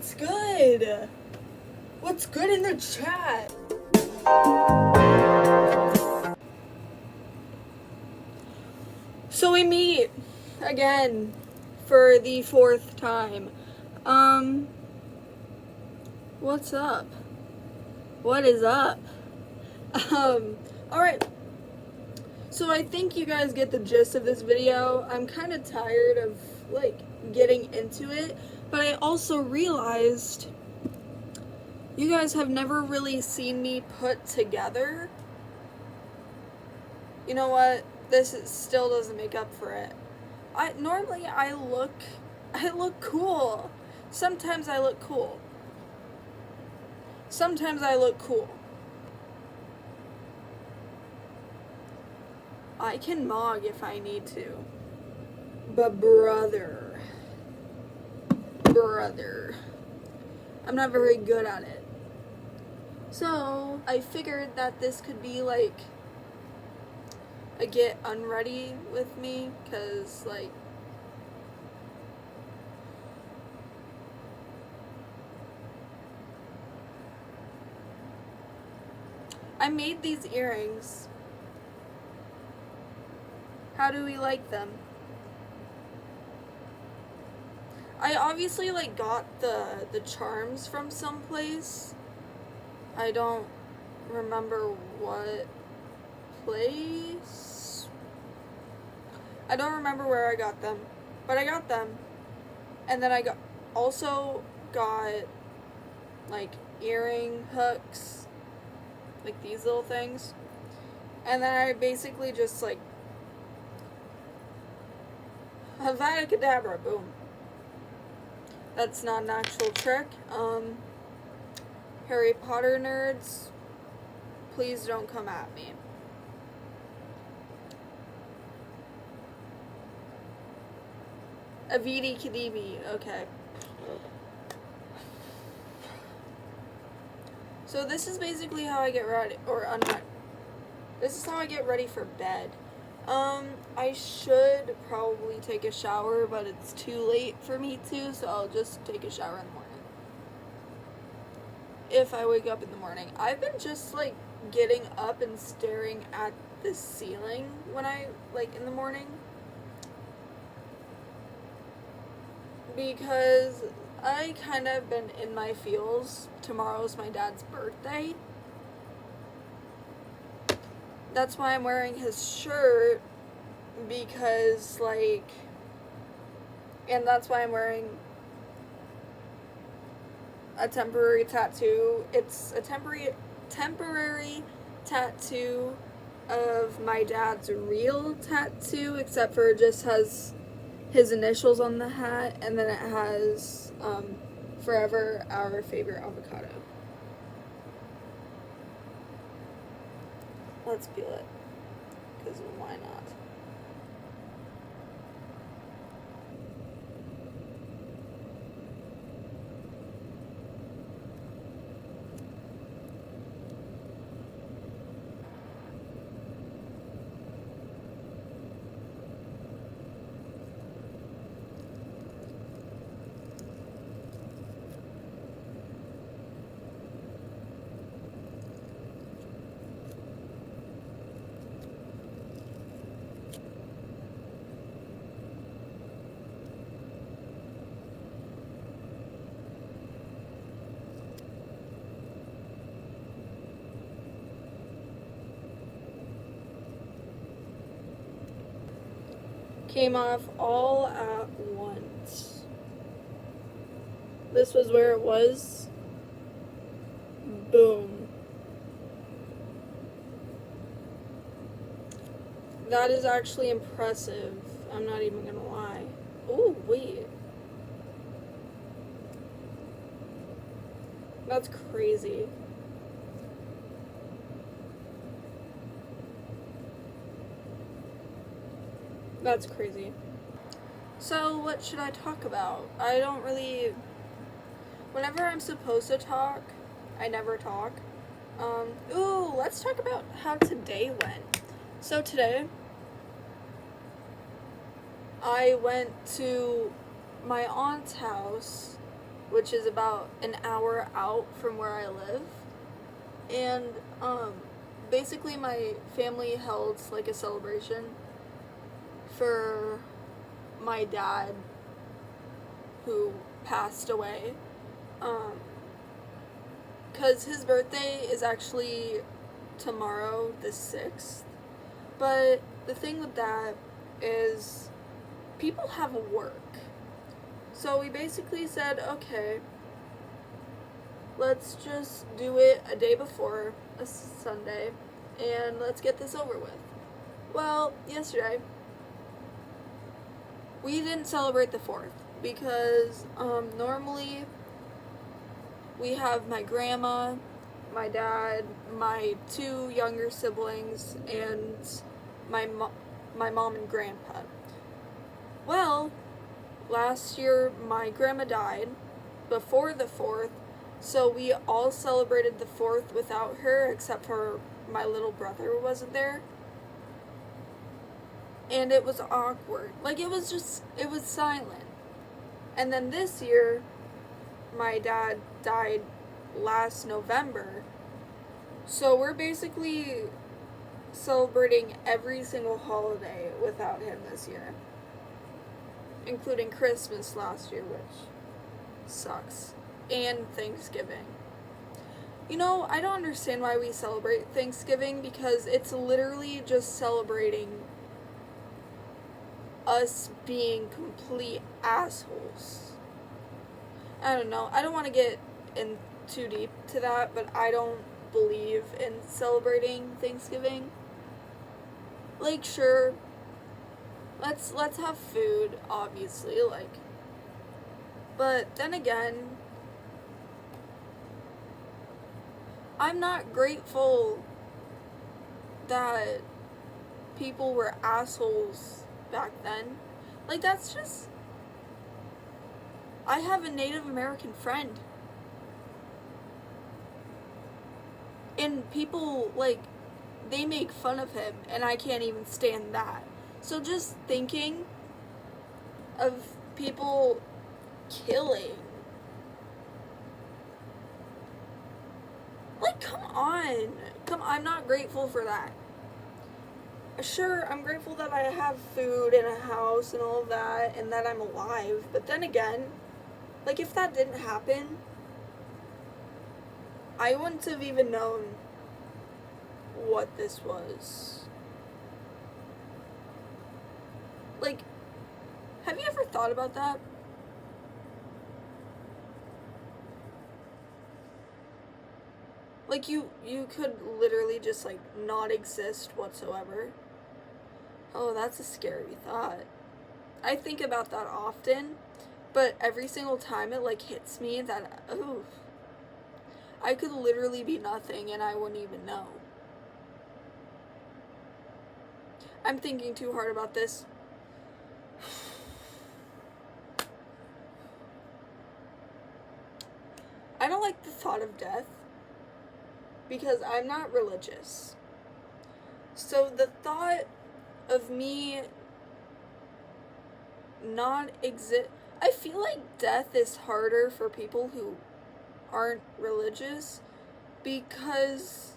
What's good? What's good in the chat? So we meet again for the 4th time. What's up? What is up? Alright. So I think you guys get the gist of this video. I'm kind of tired of, getting into it, but I also realized you guys have never really seen me put together. You know what? Still doesn't make up for it. Normally I look cool. Sometimes I look cool. Sometimes I look cool. I can mog if I need to. But brother, I'm not very good at it. So I figured that this could be like a get unready with me, cause I made these earrings. How do we like them? I obviously got the charms from someplace. I don't remember what place. I don't remember where I got them, but I got them. And then I also got earring hooks, these little things. And then I basically just Avada Kedavra, boom. That's not an actual trick. Harry Potter nerds, please don't come at me. Avidi Kadibi, okay. So this is basically how I get ready, this is how I get ready for bed. I should probably take a shower, but it's too late for me to, so I'll just take a shower in the morning. If I wake up in the morning. I've been just, getting up and staring at the ceiling when I, in the morning. Because I kind of been in my feels. Tomorrow's my dad's birthday. That's why I'm wearing his shirt, because, and that's why I'm wearing a temporary tattoo. It's a temporary tattoo of my dad's real tattoo, except for it just has his initials on the hat, and then it has, forever our favorite avocado. Let's peel it, because why not? Came off all at once. This was where it was. Boom. That is actually impressive. I'm not even gonna lie. Oh, wait. That's crazy. That's crazy. So, what should I talk about? I don't really... Whenever I'm supposed to talk, I never talk. Let's talk about how today went. So today, I went to my aunt's house which is about an hour out from where I live. And basically my family held like a celebration for my dad who passed away. Because his birthday is actually tomorrow, the 6th. But the thing with that is people have work. So we basically said, okay, let's just do it a day before, a Sunday, and let's get this over with. Well, yesterday, we didn't celebrate the 4th because normally we have my grandma, my dad, my 2 younger siblings, and my mom and grandpa. Well, last year my grandma died before the 4th, so we all celebrated the 4th without her, except for my little brother who wasn't there. And it was awkward. Like, it was silent. And then this year, my dad died last November, so we're basically celebrating every single holiday without him this year, including Christmas last year, which sucks, and Thanksgiving. You know, I don't understand why we celebrate Thanksgiving, because it's literally just celebrating us being complete assholes. I don't know. I don't want to get in too deep to that, but I don't believe in celebrating Thanksgiving. Like, sure, let's have food, obviously, like, but then again, I'm not grateful that people were assholes back then. Like, that's just, I have a Native American friend, and people, like, they make fun of him, and I can't even stand that. So just thinking of people killing, like, come on, I'm not grateful for that. Sure, I'm grateful that I have food and a house and all of that, and that I'm alive, but then again, like, if that didn't happen, I wouldn't have even known what this was. Like, have you ever thought about that? Like, you could literally just, like, not exist whatsoever. Oh, that's a scary thought. I think about that often, but every single time it, like, hits me that, oh, I could literally be nothing and I wouldn't even know. I'm thinking too hard about this. I don't like the thought of death because I'm not religious. So the thought of me not exist, I feel like death is harder for people who aren't religious because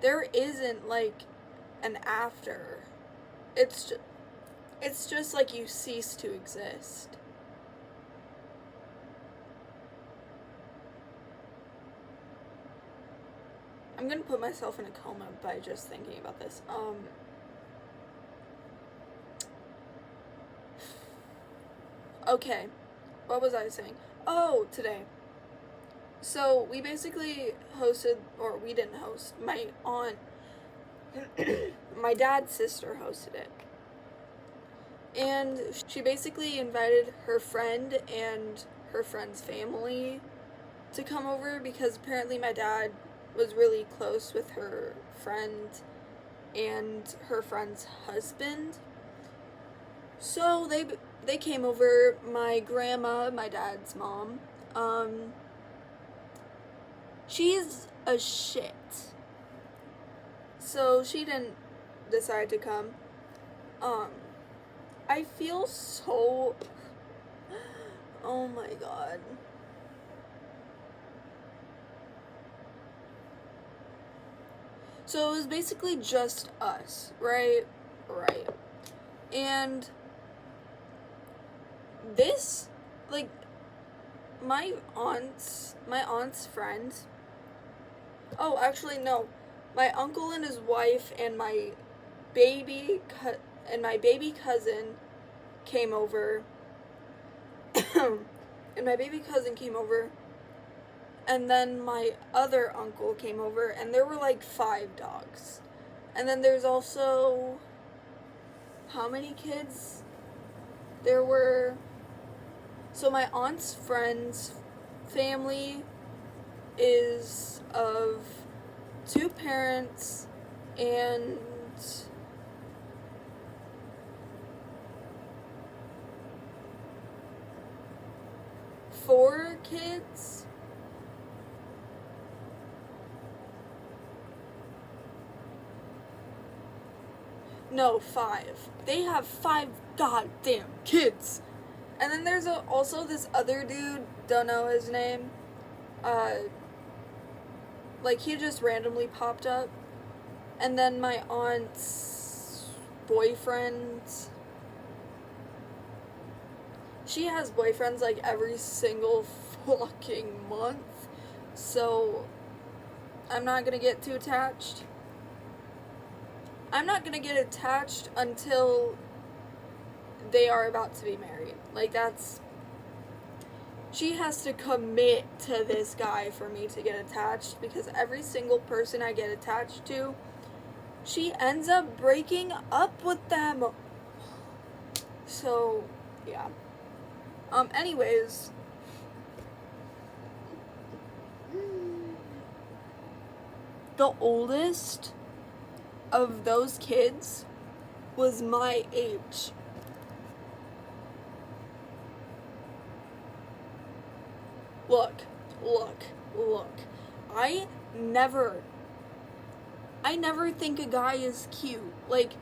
there isn't, like, an after. It's just like you cease to exist. I'm gonna put myself in a coma by just thinking about this. Okay, what was I saying? Oh, today. So, we basically hosted, or we didn't host, my aunt, my dad's sister hosted it. And she basically invited her friend and her friend's family to come over because apparently my dad was really close with her friend and her friend's husband. So they came over. My grandma, my dad's mom, she's a shit. So she didn't decide to come. I feel so, Oh my god. So it was basically just us, right? Right. And this, like, my aunt's friend. Oh, actually, no. My uncle and his wife and my baby cousin came over. And my baby cousin came over. And then my other uncle came over, and there were like 5 dogs. And then there's also, how many kids? There were, so my aunt's friend's family is of 2 parents and 4 kids. No, 5. They have 5 goddamn kids. And then there's also this other dude, don't know his name. Like, he just randomly popped up. And then my aunt's boyfriend. She has boyfriends like every single fucking month. So, I'm not gonna get too attached. I'm not gonna get attached until they are about to be married. Like, that's... She has to commit to this guy for me to get attached, because every single person I get attached to, she ends up breaking up with them. So, yeah. Anyways. The oldest of those kids was my age. Look. I never think a guy is cute. Like,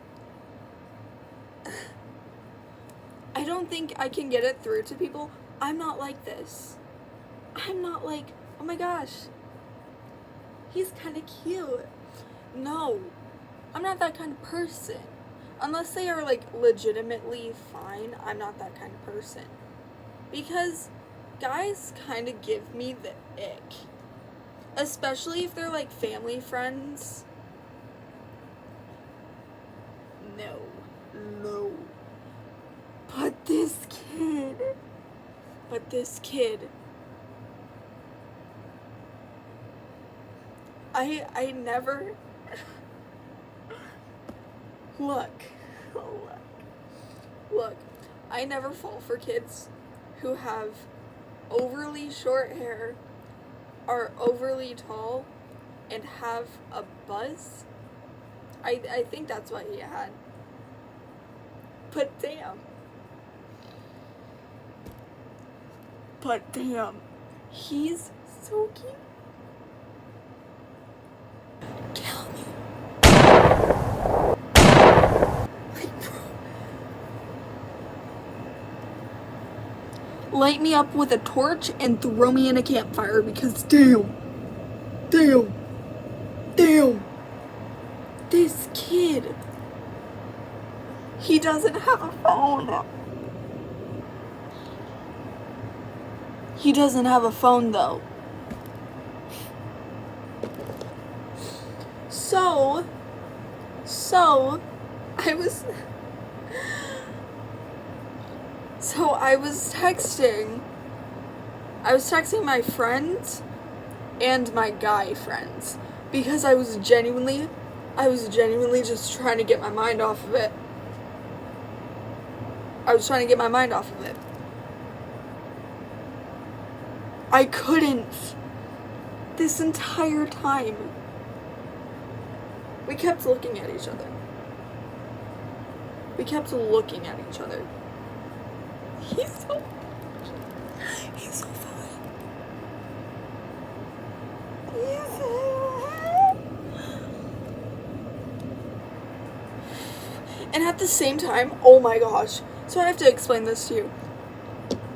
I don't think I can get it through to people. I'm not like this. I'm not like, oh my gosh, he's kind of cute. No, I'm not that kind of person. Unless they are, like, legitimately fine, I'm not that kind of person. Because guys kind of give me the ick. Especially if they're, like, family friends. No. But this kid. I never... Look, I never fall for kids who have overly short hair, are overly tall, and have a buzz. I think that's what he had. But damn, he's so cute. Kill me. Light me up with a torch and throw me in a campfire, because damn, this kid, he doesn't have a phone. He doesn't have a phone though. So I was texting my friends and my guy friends, because I was genuinely just trying to get my mind off of it. I couldn't. This entire time. We kept looking at each other. He's so fine. And at the same time, oh my gosh. So I have to explain this to you.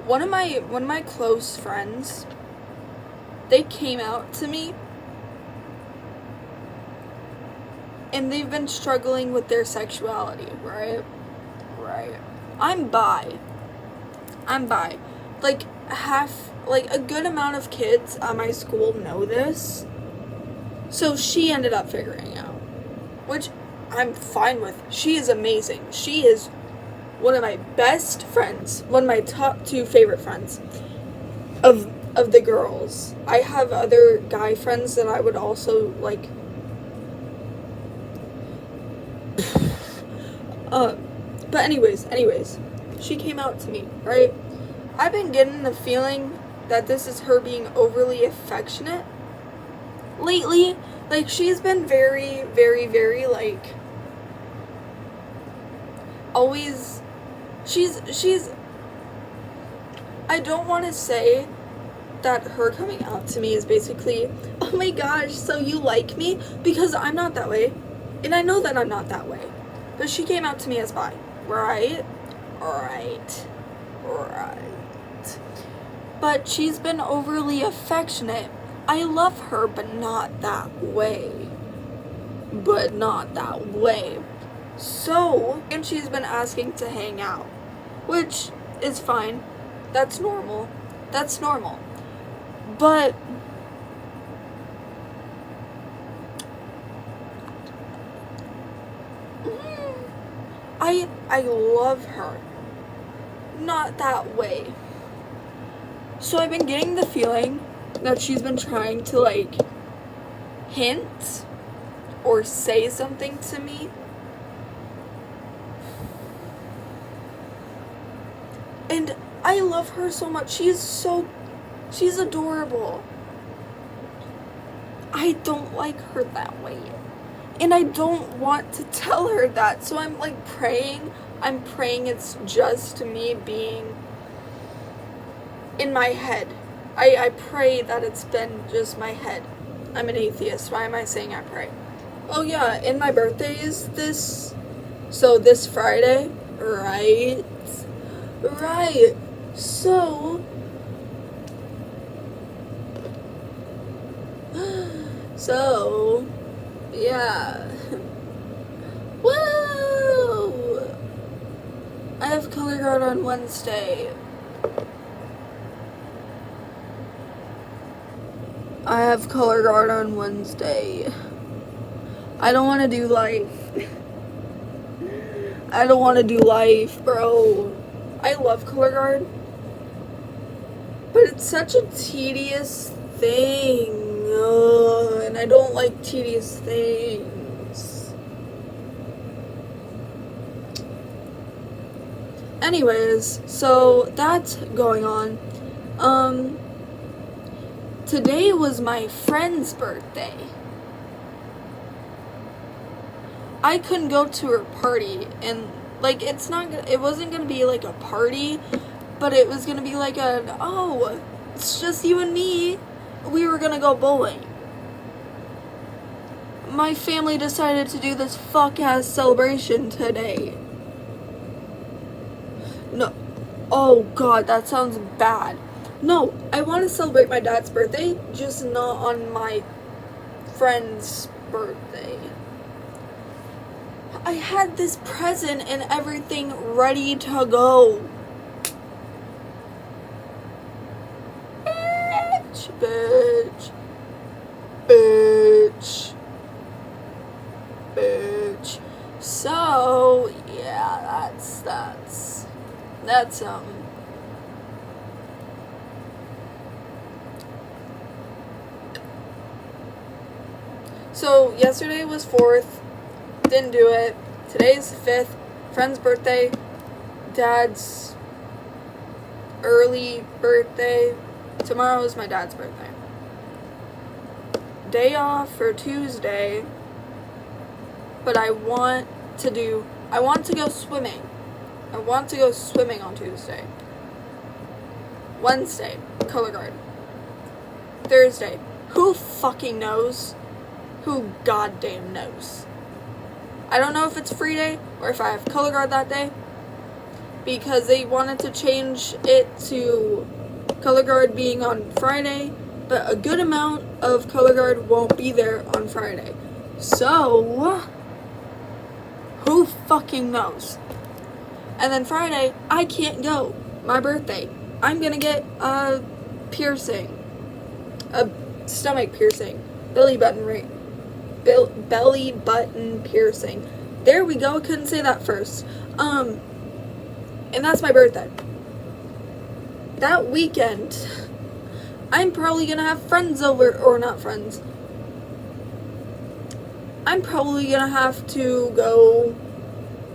one of my close friends, they came out to me, and they've been struggling with their sexuality, right? I'm bi. Like, a good amount of kids at my school know this. So she ended up figuring out, which I'm fine with. She is amazing. She is one of my best friends, one of my top 2 favorite friends of the girls. I have other guy friends that I would also, like, but anyways, she came out to me, right? I've been getting the feeling that this is her being overly affectionate lately. Like, she's been very, very, very, like, always, she's, I don't want to say that her coming out to me is basically, oh my gosh, so you like me? Because I'm not that way. And I know that I'm not that way. But she came out to me as bi, right? But she's been overly affectionate. I love her, but not that way. So, and she's been asking to hang out, which is fine. That's normal. But I love her. Not that way. So I've been getting the feeling that she's been trying to, like, hint or say something to me. And I love her so much. She's adorable. I don't like her that way. And I don't want to tell her that. So I'm, like, praying. I'm praying it's just me being in my head. I pray that it's been just my head. I'm an atheist. Why am I saying I pray? Oh yeah, and my birthday is this Friday, right? So, yeah. Woo! I have color guard on Wednesday. I don't want to do life. Bro. I love color guard. But it's such a tedious thing. And I don't like tedious things. Anyways, so that's going on. Today was my friend's birthday. I couldn't go to her party, and, like, it wasn't gonna be like a party, but it was gonna be like it's just you and me. We were gonna go bowling. My family decided to do this fuck-ass celebration today. No. Oh god, that sounds bad. No, I want to celebrate my dad's birthday, just not on my friend's birthday. I had this present and everything ready to go. Bitch. So, yeah, that's So, yesterday was 4th, didn't do it. Today's the 5th, friend's birthday, dad's early birthday. Tomorrow is my dad's birthday. Day off for Tuesday, but I want to go swimming. I want to go swimming on Tuesday. Wednesday, color guard. Thursday, who fucking knows? Who goddamn knows? I don't know if it's free day or if I have color guard that day. because they wanted to change it to color guard being on Friday, but a good amount of color guard won't be there on Friday. So, who fucking knows? And then Friday, I can't go. My birthday. I'm gonna get a piercing. A stomach piercing. Belly button piercing. There we go. Couldn't say that first. And that's my birthday. That weekend, I'm probably gonna have friends over, or not friends. I'm probably gonna have to go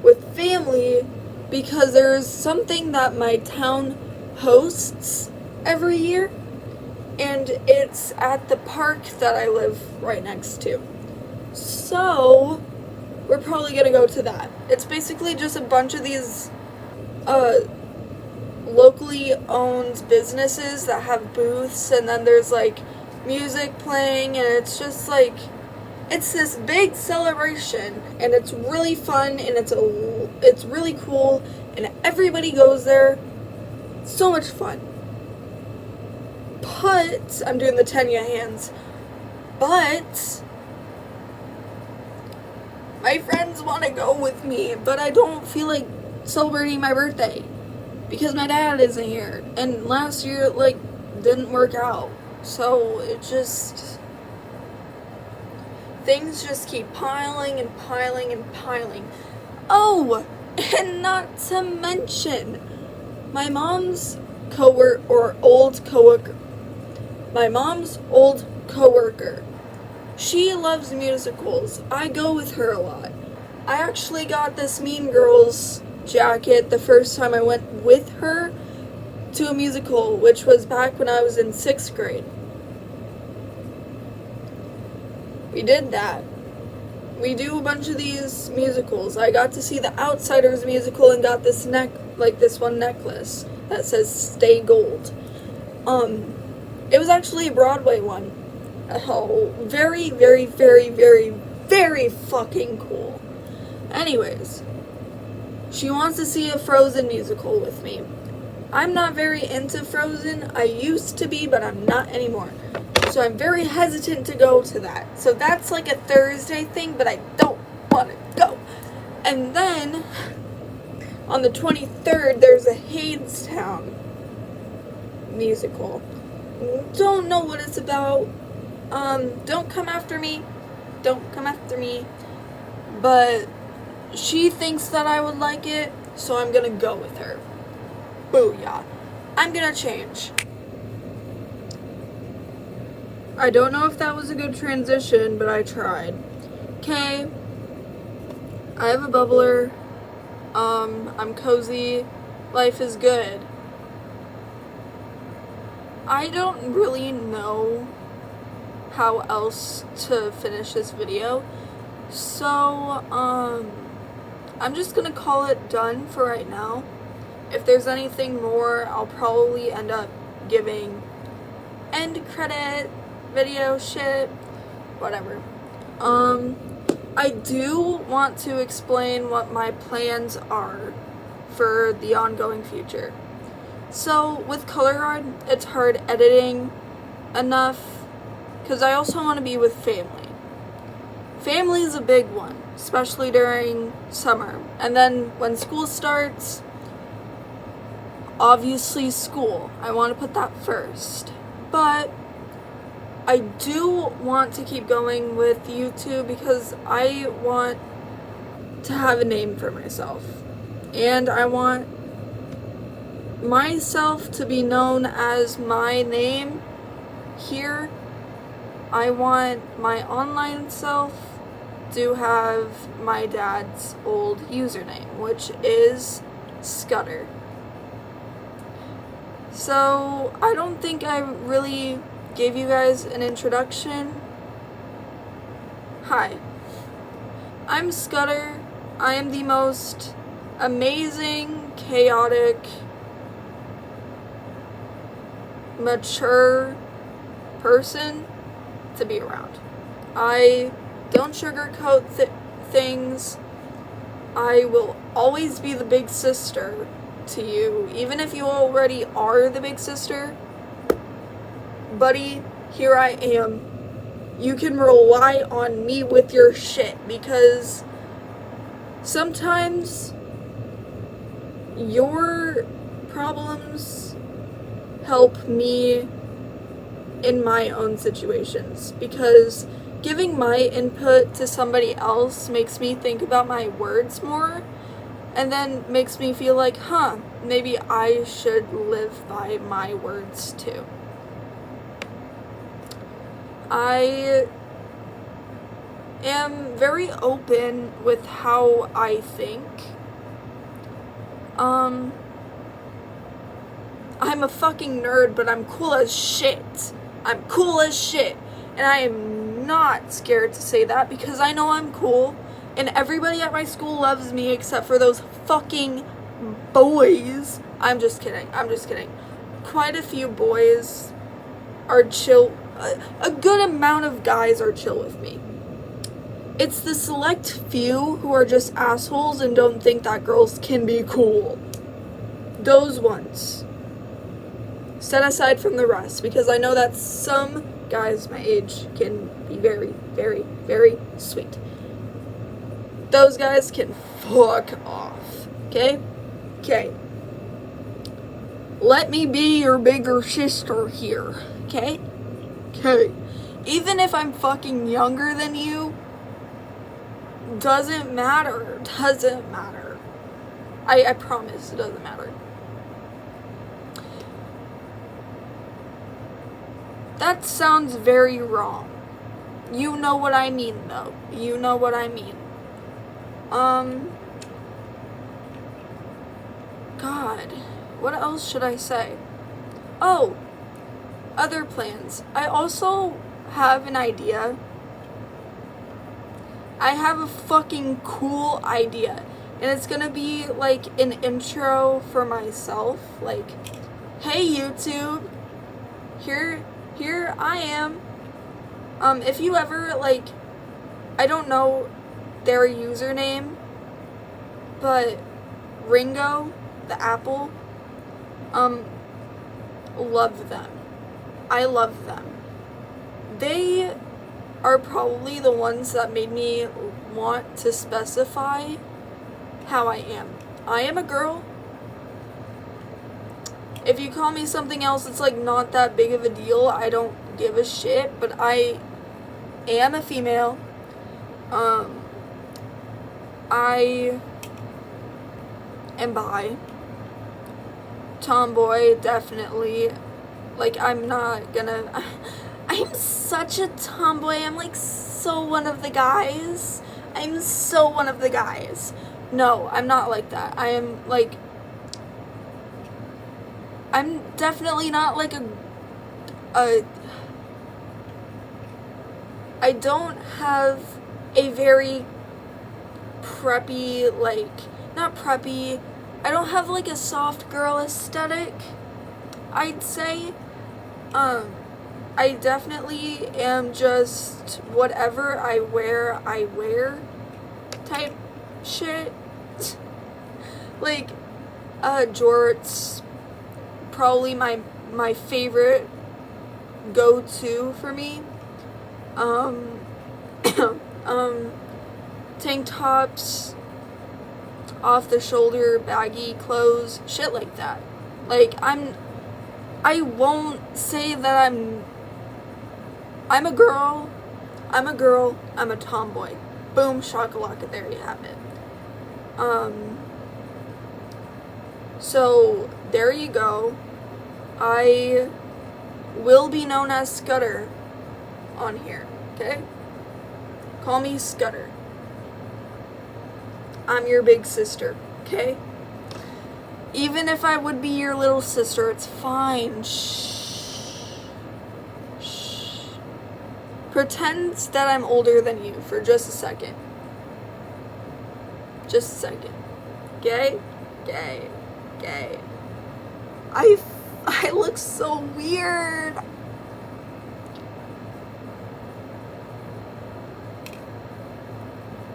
with family because there's something that my town hosts every year, and it's at the park that I live right next to. So, we're probably gonna go to that. It's basically just a bunch of these, locally owned businesses that have booths, and then there's, like, music playing, and it's just, like, it's this big celebration, and it's really fun, and it's really cool, and everybody goes there. So much fun. But, I'm doing the Tenya hands, but my friends want to go with me, but I don't feel like celebrating my birthday because my dad isn't here, and last year, like, didn't work out, so it just, things just keep piling and piling and piling. Oh, and not to mention, my mom's old coworker. She loves musicals. I go with her a lot. I actually got this Mean Girls jacket the first time I went with her to a musical, which was back when I was in 6th grade. We did that. We do a bunch of these musicals. I got to see the Outsiders musical and got this one necklace that says Stay Gold. It was actually a Broadway one. Oh, very, very, very, very, very fucking cool. Anyways, she wants to see a Frozen musical with me. I'm not very into Frozen. I used to be, but I'm not anymore. So I'm very hesitant to go to that. So that's like a Thursday thing, but I don't want to go. And then, on the 23rd, there's a Hadestown musical. Don't know what it's about. Don't come after me. Don't come after me. But she thinks that I would like it, so I'm gonna go with her. Booyah. I'm gonna change. I don't know if that was a good transition, but I tried. Okay. I have a bubbler. I'm cozy. Life is good. I don't really know how else to finish this video. So, I'm just gonna call it done for right now. If there's anything more, I'll probably end up giving end credit, video shit, whatever. I do want to explain what my plans are for the ongoing future. So, with color guard, it's hard editing enough, because I also want to be with family. Family is a big one, especially during summer. And then when school starts, obviously school. I want to put that first. But I do want to keep going with YouTube because I want to have a name for myself. And I want myself to be known as my name here. I want my online self to have my dad's old username, which is Scudder. So, I don't think I really gave you guys an introduction. Hi, I'm Scudder. I am the most amazing, chaotic, mature person to be around. I don't sugarcoat things. I will always be the big sister to you, even if you already are the big sister. Buddy, here I am. You can rely on me with your shit, because sometimes your problems help me in my own situations, because giving my input to somebody else makes me think about my words more, and then makes me feel like, maybe I should live by my words too. I am very open with how I think. I'm a fucking nerd, but I'm cool as shit. I'm cool as shit. And I am not scared to say that, because I know I'm cool. And everybody at my school loves me except for those fucking boys. I'm just kidding. Quite a few boys are chill. A good amount of guys are chill with me. It's the select few who are just assholes and don't think that girls can be cool. Those ones. Set aside from the rest, because I know that some guys my age can be very, very, very sweet. Those guys can fuck off. Okay? Okay. Let me be your bigger sister here. Okay? Okay. Even if I'm fucking younger than you, doesn't matter. Doesn't matter. I promise it doesn't matter. That sounds very wrong. You know what I mean, though. You know what I mean. God, what else should I say? Oh, other plans. I also have an idea. I have a fucking cool idea. And it's gonna be like an intro for myself. Like, hey YouTube, here I am. If you ever, like, I don't know their username, but Ringo, the Apple, love them. I love them. They are probably the ones that made me want to specify how I am. I am a girl. If you call me something else, it's like not that big of a deal. I don't give a shit, but I am a female. I am bi. Tomboy, definitely. Like, I'm not gonna... I'm such a tomboy. I'm like so one of the guys. I'm so one of the guys. No, I'm not like that. I am like... I'm definitely not like a I don't have a very preppy, like, not preppy, I don't have like a soft girl aesthetic, I'd say. I definitely am just whatever I wear type shit. Like, jorts, probably my favorite go-to for me. Tank tops, off the shoulder, baggy clothes, shit like that. Like, I won't say that I'm a girl, I'm a tomboy. Boom, shakalaka, there you have it. So, there you go. I will be known as Scudder on here, okay? Call me Scudder. I'm your big sister, okay? Even if I would be your little sister, it's fine. Shh. Shh. Pretend that I'm older than you for just a second. Just a second. Okay? Okay. Okay. I look so weird.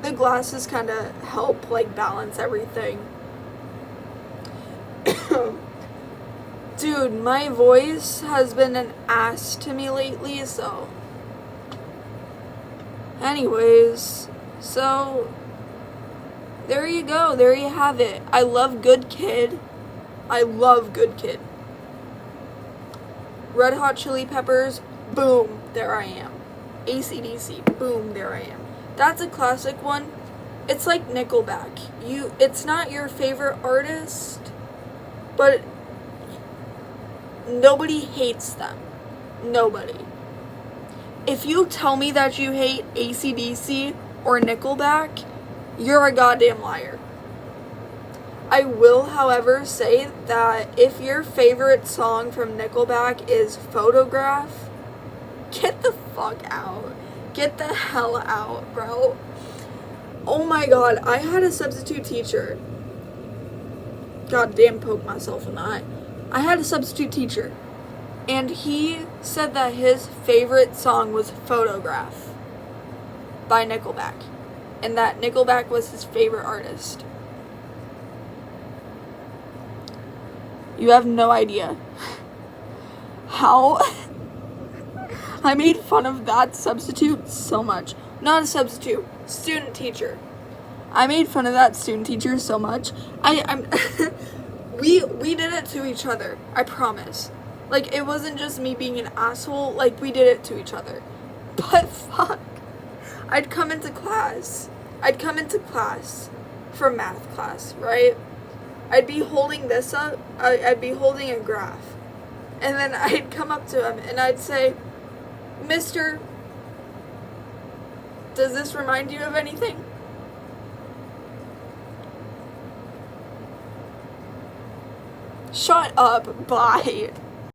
The glasses kind of help, like, balance everything. Dude, my voice has been an ass to me lately, so. Anyways, so there you go. There you have it. I love Good Kid. I love Good Kid. Red Hot Chili Peppers, boom, there I am. AC/DC, boom, there I am. That's a classic one. It's like Nickelback. It's not your favorite artist, but nobody hates them. Nobody. If you tell me that you hate AC/DC or Nickelback, you're a goddamn liar. I will, however, say that if your favorite song from Nickelback is Photograph, get the fuck out. Get the hell out, bro. Oh my god, I had a substitute teacher. Goddamn, poke myself in the eye. I had a substitute teacher, and he said that his favorite song was Photograph by Nickelback, and that Nickelback was his favorite artist. You have no idea how I made fun of that substitute so much. Not a substitute, student teacher. I made fun of that student teacher so much. I'm we did it to each other, I promise. Like, it wasn't just me being an asshole, like, we did it to each other. But fuck. I'd come into class for math class, right? I'd be holding this up, I'd be holding a graph. And then I'd come up to him and I'd say, "Mister, does this remind you of anything?" Shut up, bye.